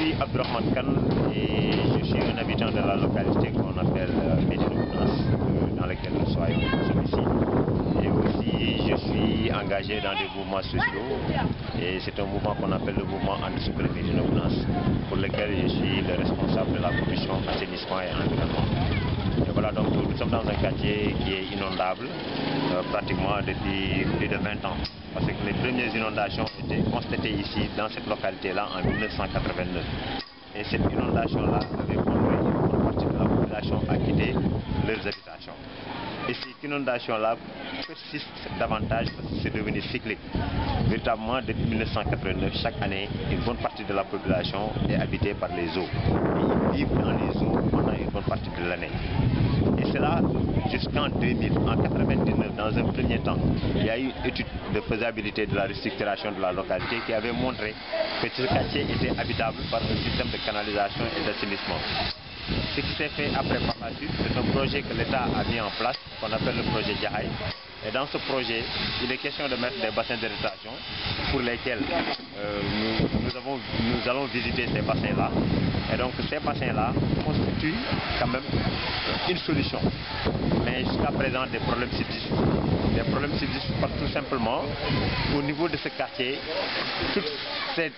suis Abdurrahman Khan et je suis un habitant de la localité qu'on appelle Médina Gounass, dans laquelle nous sommes ici. Et aussi, je suis engagé dans des mouvements sociaux et c'est un mouvement qu'on appelle le mouvement Anti-Sucre Médina Gounass, pour lequel je suis le responsable de la commission assainissement et environnement. Et voilà, donc nous sommes dans un quartier qui est inondable pratiquement depuis plus de 20 ans. Parce que les premières inondations étaient constatées ici, dans cette localité-là, en 1989. Et cette inondation-là avait conduit une bonne partie de la population à quitter leurs habitations. Et cette inondation-là persiste davantage parce que c'est devenu cyclique. Véritablement, depuis 1989, chaque année, une bonne partie de la population est habitée par les eaux. Et ils vivent dans les eaux pendant une bonne partie de l'année. Et cela jusqu'en 2000, en 1999, dans un premier temps, il y a eu une étude de faisabilité de la restructuration de la localité qui avait montré que ce quartier était habitable par un système de canalisation et d'assainissement. Ce qui s'est fait après par la suite, c'est un projet que l'État a mis en place, qu'on appelle le projet Djahaï. Et dans ce projet, il est question de mettre des bassins de rétention pour lesquels nous allons visiter ces bassins-là. Et donc ces bassins-là constituent quand même une solution. Mais jusqu'à présent, des problèmes subsistent. Des problèmes subsistent parce que tout simplement, au niveau de ce quartier, toutes ces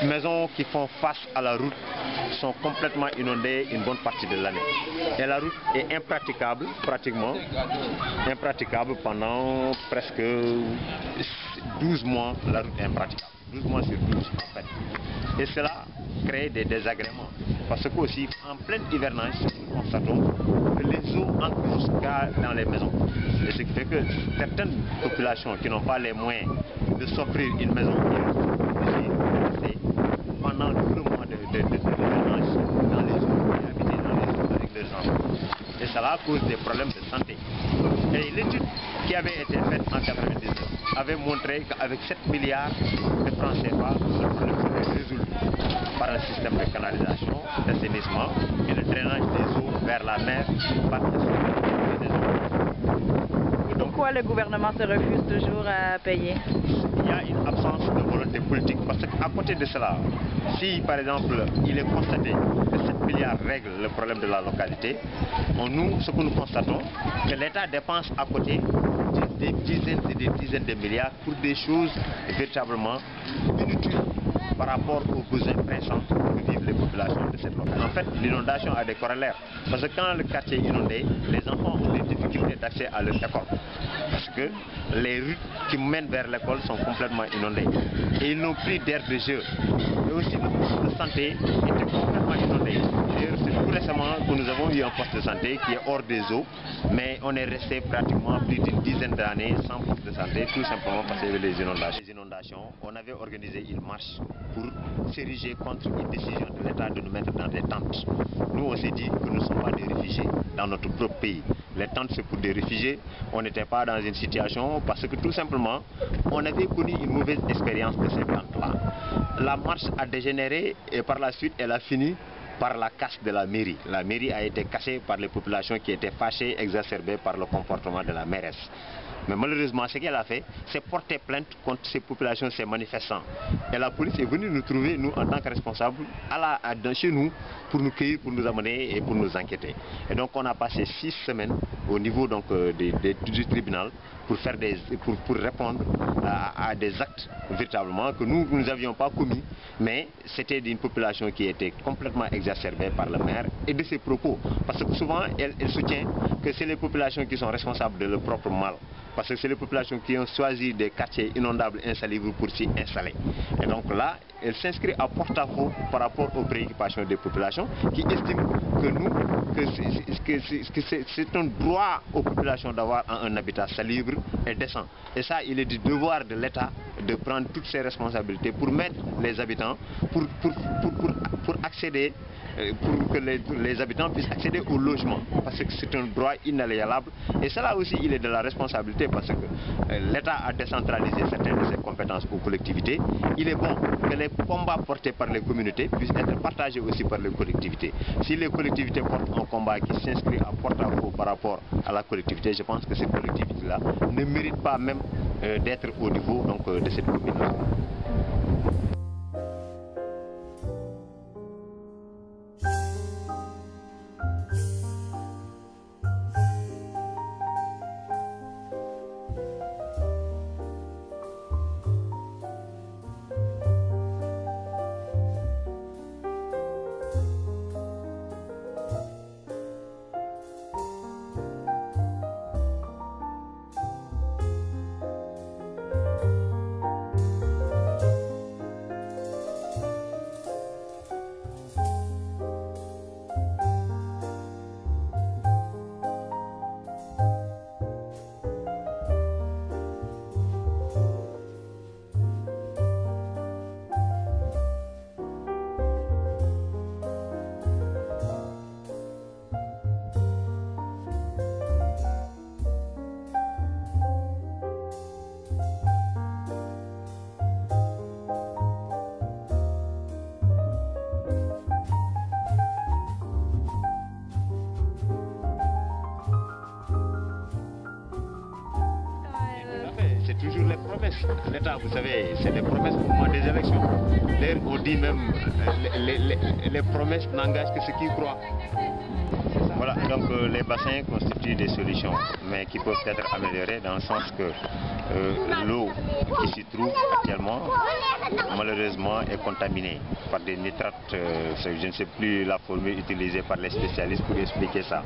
maisons qui font face à la route sont complètement inondées une bonne partie de l'année. Et la route est impraticable, pratiquement, impraticable pendant presque 12 mois, la route est impraticable. 12 mois sur 12 en fait. Et cela crée des désagréments. Parce que aussi, en pleine hivernage, nous constatons que les eaux entrent jusqu'à dans les maisons. Et ce qui fait que certaines populations qui n'ont pas les moyens de s'offrir une maison pendant tout le mois de hivernage dans les eaux et habiter dans les eaux avec leurs enfants. Et cela cause des problèmes de santé. Et l'étude qui avait été faite en 1999 avait montré qu'avec 7 milliards de francs CFA, ce problème serait résolu par un système de canalisation, d'assainissement et le drainage des eaux vers la mer par un système des eaux. Et pourquoi le gouvernement se refuse toujours à payer? Il y a une absence de volonté politique parce qu'à côté de cela, si par exemple il est constaté que 7 milliards règlent le problème de la localité, ce que nous constatons, que l'État dépense à côté des dizaines et des dizaines de milliards pour des choses véritablement inutiles par rapport aux besoins pressants que vivent les populations de cette localité. En fait, l'inondation a des corollaires. Parce que quand le quartier est inondé, les enfants ont des difficultés d'accès à leur école. Parce que les rues qui mènent vers l'école sont complètement inondées. Et ils n'ont plus d'air de jeu. Et aussi, le poste de santé était complètement inondé. D'ailleurs, c'est tout récemment que nous avons eu un poste de santé qui est hors des eaux. Mais on est resté pratiquement plus d'une dizaine d'années sans poste de santé, tout simplement parce qu'il y avait les inondations. On avait organisé une marche pour s'ériger contre une décision de l'État de nous mettre dans des tentes. Nous, on s'est dit que nous ne sommes pas des réfugiés dans notre propre pays. Les tentes, c'est pour des réfugiés. On n'était pas dans une situation parce que tout simplement, on avait connu une mauvaise expérience de ces tentes-là. La marche a dégénéré et par la suite, elle a fini par la casse de la mairie. La mairie a été cassée par les populations qui étaient fâchées, exacerbées par le comportement de la mairesse. Mais malheureusement, ce qu'elle a fait, c'est porter plainte contre ces populations, ces manifestants. Et la police est venue nous trouver, nous, en tant que responsables, chez nous, pour nous cueillir, pour nous amener et pour nous enquêter. Et donc, on a passé 6 semaines au niveau donc, du tribunal pour répondre à des actes, véritablement, que nous n'avions pas commis, mais c'était d'une population qui était complètement exacerbée par le maire et de ses propos. Parce que souvent, elle soutient que c'est les populations qui sont responsables de leur propre mal. Parce que c'est les populations qui ont choisi des quartiers inondables, insalubres pour s'y installer. Et donc là, elle s'inscrit à porte-à-faux par rapport aux préoccupations des populations qui estiment que c'est un droit aux populations d'avoir un habitat salubre et décent. Et ça, il est du devoir de l'État de prendre toutes ses responsabilités pour mettre les habitants, pour accéder, pour que les habitants puissent accéder au logement. Parce que c'est un droit inaliénable. Et cela aussi, il est de la responsabilité parce que l'État a décentralisé certaines de ses compétences aux collectivités. Il est bon que les combats portés par les communautés puissent être partagés aussi par les collectivités. Si les collectivités portent un combat qui s'inscrit à porte-à-faux par rapport à la collectivité, je pense que ces collectivités-là ne méritent pas même d'être au niveau donc, de cette commune-là. promesses. L'État, vous savez, c'est des promesses au moment des élections. D'ailleurs, on dit même les promesses n'engagent que ceux qui croient. Voilà, donc les bassins constituent des solutions, mais qui peuvent être améliorées dans le sens que l'eau qui s'y trouve actuellement, malheureusement, est contaminée par des nitrates. Je ne sais plus la formule utilisée par les spécialistes pour expliquer ça.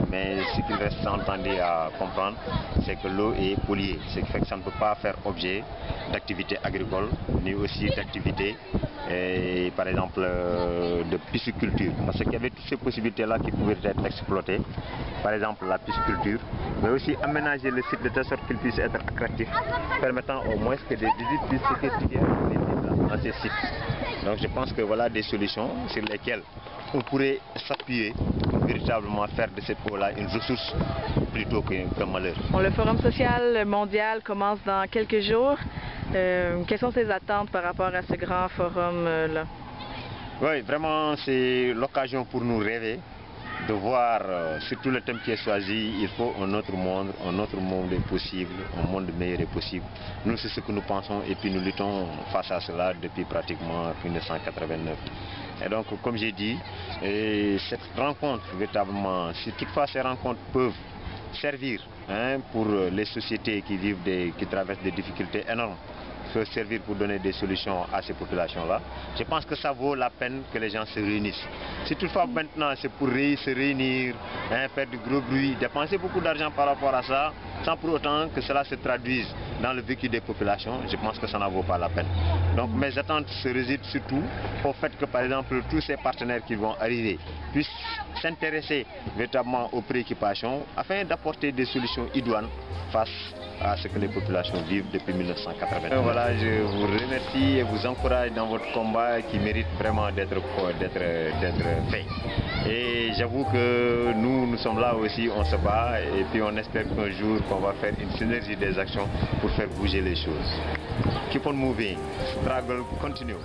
Mais ce qu'il reste entendu à comprendre, c'est que l'eau est polluée, ce qui fait que ça ne peut pas faire objet d'activité agricole, ni aussi d'activité, par exemple, de pisciculture. Parce qu'il y avait toutes ces possibilités-là qui pouvaient être exploitées, par exemple la pisciculture, mais aussi aménager le site de telle sorte qu'il puisse être attractif, permettant au moins que des visites puissent s'effectuer dans ces sites. Donc je pense que voilà des solutions sur lesquelles on pourrait s'appuyer pour véritablement faire de cette eau-là une ressource plutôt qu'un malheur. Bon, le Forum social mondial commence dans quelques jours. Quelles sont ses attentes par rapport à ce grand forum-là? Oui, vraiment c'est l'occasion pour nous rêver, de voir surtout le thème qui est choisi. Il faut un autre monde est possible, un monde meilleur est possible. Nous, c'est ce que nous pensons et puis nous luttons face à cela depuis pratiquement 1989. Et donc, comme j'ai dit, cette rencontre, véritablement, si toutefois ces rencontres peuvent servir pour les sociétés qui traversent des difficultés énormes, peuvent servir pour donner des solutions à ces populations-là, je pense que ça vaut la peine que les gens se réunissent. Si toutefois maintenant c'est pour se réunir, faire du gros bruit, dépenser beaucoup d'argent par rapport à ça, sans pour autant que cela se traduise dans le vécu des populations, je pense que ça n'en vaut pas la peine. Donc mes attentes se résident surtout au fait que par exemple tous ces partenaires qui vont arriver puissent s'intéresser véritablement aux préoccupations afin d'apporter des solutions idoines face à ce que les populations vivent depuis 1980. Voilà, je vous remercie et vous encourage dans votre combat qui mérite vraiment d'être fait. Et j'avoue que nous sommes là aussi, on se bat et puis on espère qu'un jour qu'on va faire une synergie des actions pour faire bouger les choses. Keep on moving, struggle continue.